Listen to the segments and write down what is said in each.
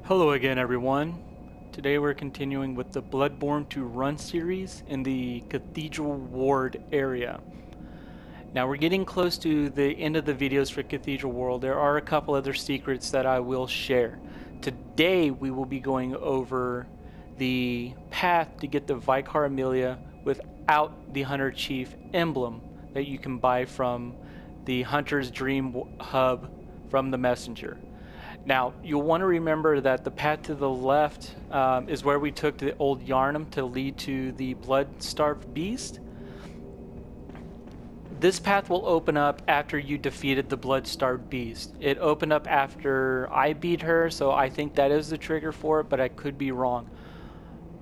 Hello again, everyone. Today we're continuing with the Bloodborne to Run series in the Cathedral Ward area. Now we're getting close to the end of the videos for Cathedral World. There are a couple other secrets that I will share. Today we will be going over the path to get the Vicar Amelia without the Hunter Chief emblem that you can buy from the Hunter's Dream Hub from the Messenger. Now, you'll want to remember that the path to the left is where we took the old Yarnum to lead to the blood-starved beast. This path will open up after you defeated the blood-starved beast. It opened up after I beat her, so I think that is the trigger for it, but I could be wrong.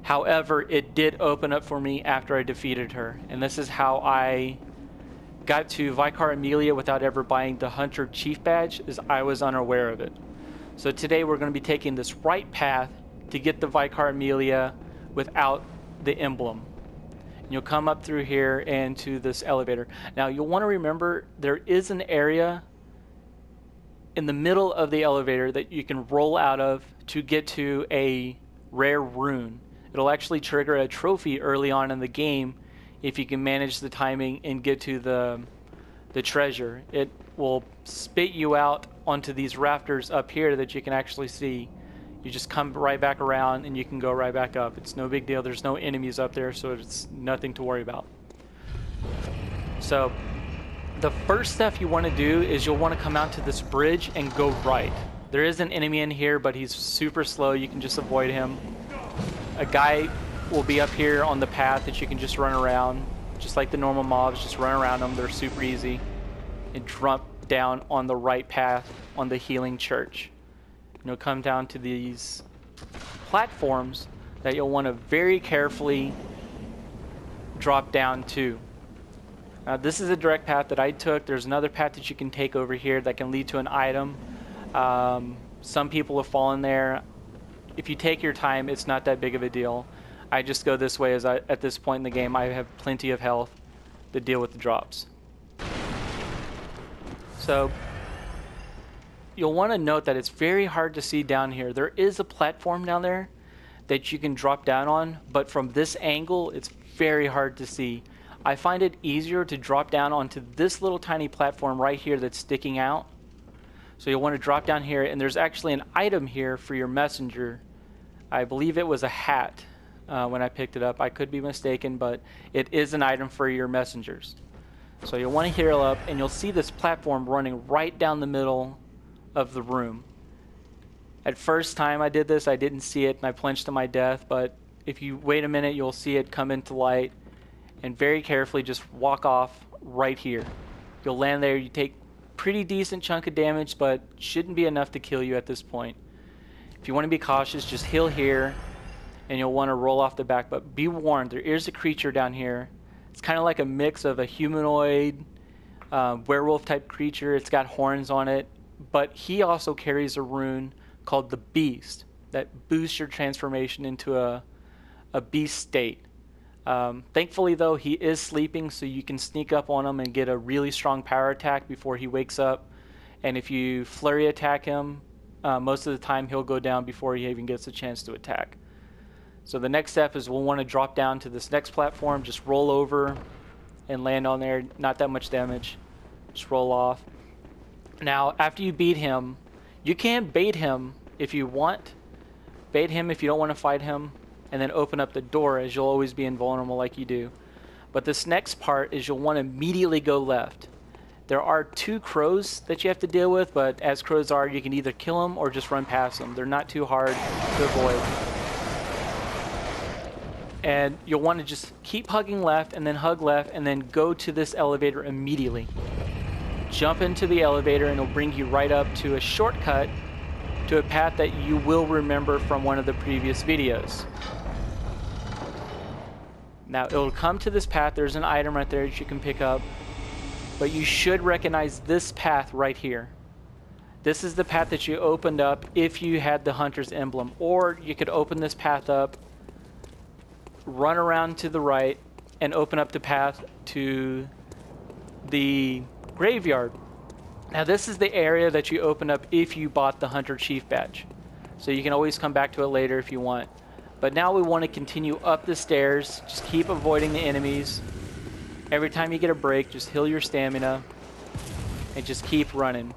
However, it did open up for me after I defeated her, and this is how I got to Vicar Amelia without ever buying the Hunter Chief badge, as I was unaware of it. So today we're going to be taking this right path to get the Vicar Amelia without the emblem. And you'll come up through here and to this elevator. Now you'll want to remember there is an area in the middle of the elevator that you can roll out of to get to a rare rune. It'll actually trigger a trophy early on in the game if you can manage the timing and get to the treasure. It will spit you out onto these rafters up here that you can actually see. You just come right back around and you can go right back up. It's no big deal. There's no enemies up there, so it's nothing to worry about. So the first step you want to do is you'll want to come out to this bridge and go right. There is an enemy in here, but he's super slow. You can just avoid him. A guy will be up here on the path that you can just run around. Just like the normal mobs, just run around them. They're super easy. And drop down on the right path on the healing church. You'll come down to these platforms that you'll want to very carefully drop down to. Now this is a direct path that I took. There's another path that you can take over here that can lead to an item. Some people have fallen there. If you take your time, it's not that big of a deal. I just go this way as at this point in the game I have plenty of health to deal with the drops. So you'll want to note that it's very hard to see down here. There is a platform down there that you can drop down on, but from this angle it's very hard to see. I find it easier to drop down onto this little tiny platform right here that's sticking out. So you'll want to drop down here, and there's actually an item here for your messenger. I believe it was a hat when I picked it up. I could be mistaken, but it is an item for your messengers. So you'll want to heal up, and you'll see this platform running right down the middle of the room. At first time I did this, I didn't see it, and I plunged to my death, but if you wait a minute, you'll see it come into light, and very carefully just walk off right here. You'll land there, you take pretty decent chunk of damage, but shouldn't be enough to kill you at this point. If you want to be cautious, just heal here, and you'll want to roll off the back, but be warned, there is a creature down here. It's kind of like a mix of a humanoid, werewolf type creature. It's got horns on it, but he also carries a rune called the Beast that boosts your transformation into a beast state. Thankfully though, he is sleeping, so you can sneak up on him and get a really strong power attack before he wakes up. And if you flurry attack him, most of the time he'll go down before he even gets a chance to attack. So the next step is we'll want to drop down to this next platform, just roll over and land on there. Not that much damage. Just roll off. Now, after you beat him, you can bait him if you want. Bait him if you don't want to fight him, and then open up the door, as you'll always be invulnerable like you do. But this next part is you'll want to immediately go left. There are two crows that you have to deal with, but as crows are, you can either kill them or just run past them. They're not too hard to avoid. And you'll want to just keep hugging left and then hug left and then go to this elevator immediately. Jump into the elevator and it'll bring you right up to a shortcut to a path that you will remember from one of the previous videos. Now it'll come to this path. There's an item right there that you can pick up, but you should recognize this path right here. This is the path that you opened up if you had the Hunter's emblem, or you could open this path up, run around to the right, and open up the path to the graveyard. Now this is the area that you open up if you bought the Hunter Chief badge. so you can always come back to it later if you want. But now we want to continue up the stairs. Just keep avoiding the enemies. Every time you get a break, just heal your stamina and just keep running.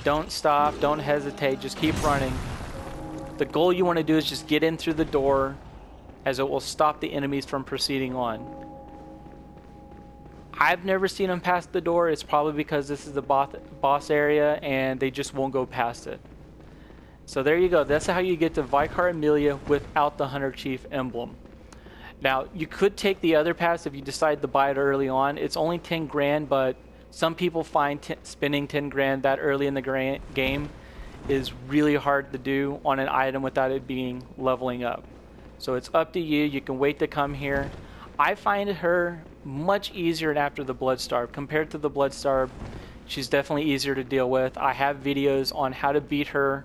Don't stop, don't hesitate, just keep running. The goal you want to do is just get in through the door, as it will stop the enemies from proceeding on. I've never seen them past the door. It's probably because this is the boss area and they just won't go past it. So there you go. That's how you get to Vicar Amelia without the Hunter Chief emblem. Now, you could take the other pass if you decide to buy it early on. It's only 10 grand, but some people find spending 10 grand that early in the game is really hard to do on an item without it being leveling up. So it's up to you. You can wait to come here. I find her much easier after the Bloodstarved. Compared to the Bloodstarved, she's definitely easier to deal with. I have videos on how to beat her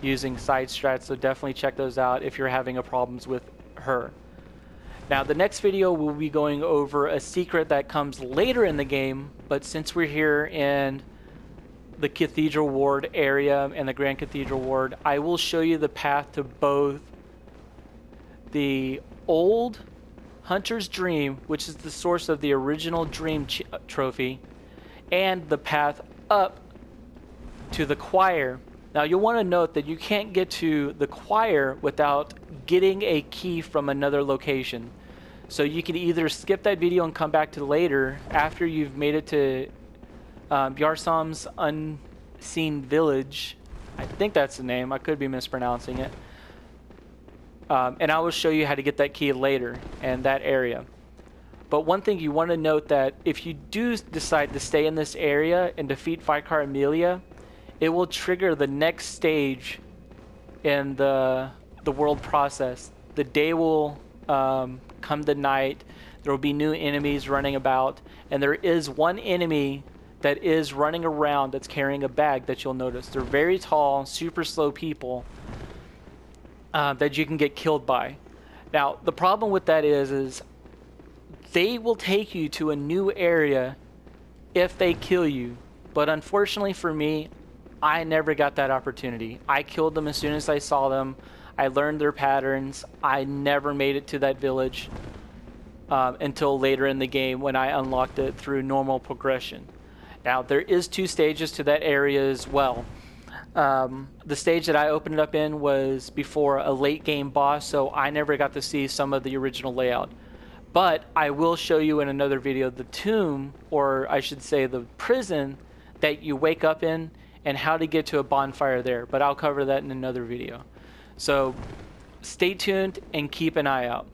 using side strats, so definitely check those out if you're having problems with her. Now, the next video we'll be going over a secret that comes later in the game, but since we're here in the Cathedral Ward area and the Grand Cathedral Ward, I will show you the path to both the old Hunter's Dream, which is the source of the original Dream trophy, and the path up to the choir. Now, you'll want to note that you can't get to the choir without getting a key from another location. So you can either skip that video and come back to later after you've made it to Yarsam's Unseen Village. I think that's the name. I could be mispronouncing it. And I will show you how to get that key later in that area. But one thing you want to note, that if you do decide to stay in this area and defeat Vicar Amelia, it will trigger the next stage in the world process. The day will come to night. There will be new enemies running about, and there is one enemy that is running around that's carrying a bag that you'll notice. They're very tall, super slow people that you can get killed by. Now, the problem with that is they will take you to a new area if they kill you. But unfortunately for me, I never got that opportunity. I killed them as soon as I saw them. I learned their patterns. I never made it to that village until later in the game when I unlocked it through normal progression. Now, there is 2 stages to that area as well. The stage that I opened it up in was before a late game boss, so I never got to see some of the original layout. But I will show you in another video the tomb, or I should say the prison that you wake up in, and how to get to a bonfire there. But I'll cover that in another video. So stay tuned and keep an eye out.